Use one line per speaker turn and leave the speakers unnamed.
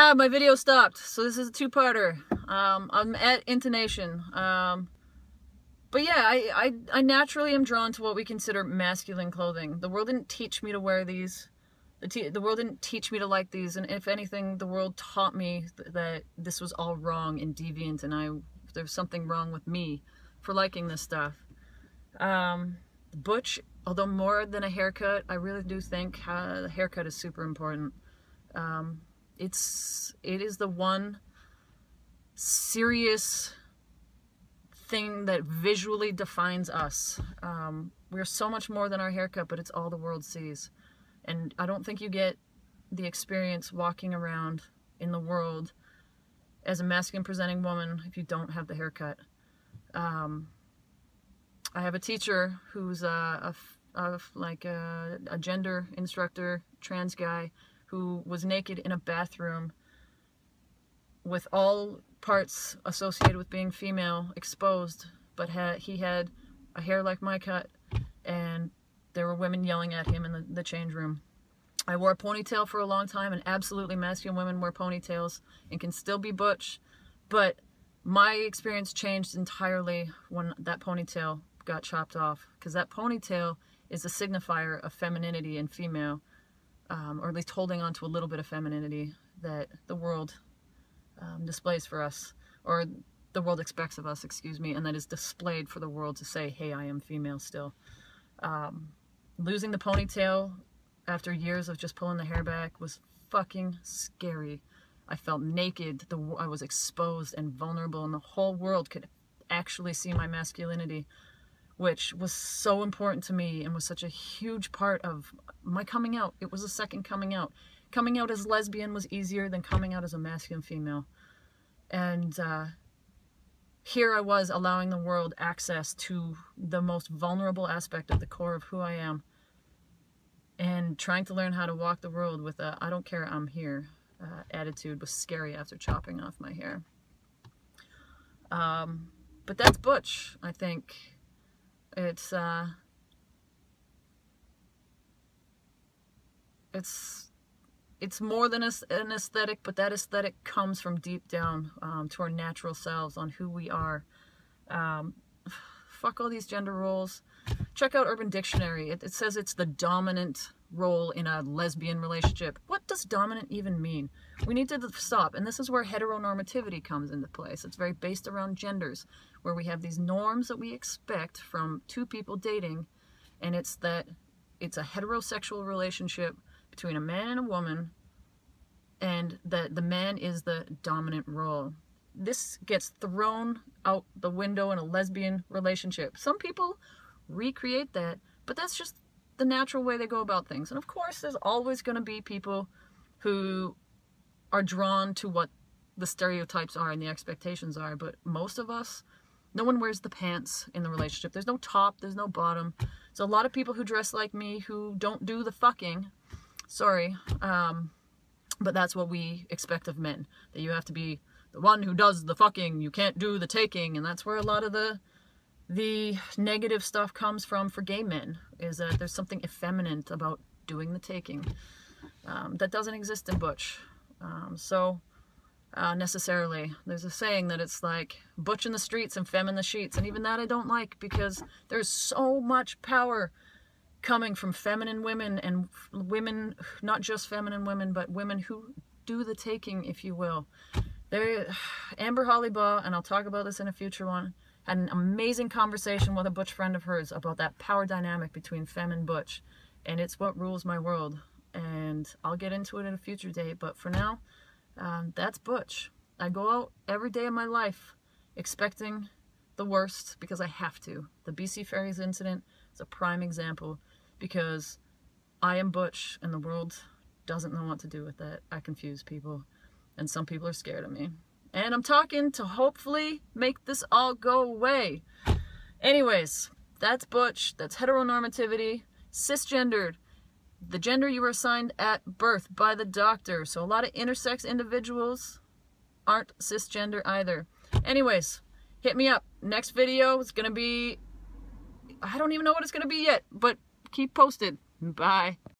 Ah, my video stopped, so this is a two-parter. I'm at intonation. But yeah, I naturally am drawn to what we consider masculine clothing. The world didn't teach me to wear these. The world didn't teach me to like these, and if anything, the world taught me that this was all wrong and deviant, and there's something wrong with me for liking this stuff. Butch, although more than a haircut, I really do think the haircut is super important. It is the one serious thing that visually defines us. We're so much more than our haircut, but it's all the world sees. And I don't think you get the experience walking around in the world as a masculine presenting woman if you don't have the haircut. I have a teacher who's a gender instructor, trans guy, who was naked in a bathroom with all parts associated with being female exposed, but he had a hair like my cut, and there were women yelling at him in the change room. I wore a ponytail for a long time, and absolutely masculine women wear ponytails and can still be butch, but my experience changed entirely when that ponytail got chopped off, because that ponytail is a signifier of femininity and female, or at least holding on to a little bit of femininity that the world displays for us, or the world expects of us, excuse me, and that is displayed for the world to say, hey, I am female still. Losing the ponytail after years of just pulling the hair back was fucking scary. I felt naked, I was exposed and vulnerable, and the whole world could actually see my masculinity, which was so important to me and was such a huge part of my coming out. It was a second coming out. Coming out as lesbian was easier than coming out as a masculine female. And here I was allowing the world access to the most vulnerable aspect of the core of who I am, and trying to learn how to walk the world with a I don't care, I'm here attitude was scary after chopping off my hair. But that's butch, I think. It's more than an aesthetic, but that aesthetic comes from deep down to our natural selves, on who we are. Fuck all these gender roles. Check out Urban Dictionary. It says it's the dominant role in a lesbian relationship. What does dominant even mean? We need to stop. And this is where heteronormativity comes into place. It's very based around genders, where we have these norms that we expect from two people dating, and it's a heterosexual relationship between a man and a woman, and that the man is the dominant role. This gets thrown out the window in a lesbian relationship. Some people recreate that, but that's just the natural way they go about things. And of course, there's always going to be people who are drawn to what the stereotypes are and the expectations are, but most of us, no one wears the pants in the relationship. There's no top, there's no bottom. So a lot of people who dress like me who don't do the fucking, sorry, but that's what we expect of men, that you have to be the one who does the fucking, you can't do the taking. And that's where a lot of the negative stuff comes from for gay men, is that there's something effeminate about doing the taking that doesn't exist in butch. Necessarily. There's a saying that it's like butch in the streets and femme in the sheets, and even that I don't like, because there's so much power coming from feminine women, and women, not just feminine women, but women who do the taking, if you will. Amber Hollybaugh, and I'll talk about this in a future one, had an amazing conversation with a butch friend of hers about that power dynamic between femme and butch, and it's what rules my world. And I'll get into it in a future date, but for now, that's butch. I go out every day of my life expecting the worst because I have to. The BC Ferries incident is a prime example, because I am butch and the world doesn't know what to do with that. I confuse people, and some people are scared of me. And I'm talking to hopefully make this all go away. Anyways, that's butch, that's heteronormativity, cisgendered. The gender you were assigned at birth by the doctor. So a lot of intersex individuals aren't cisgender either. Anyways, hit me up. Next video is going to be, I don't even know what it's going to be yet, but keep posted. Bye.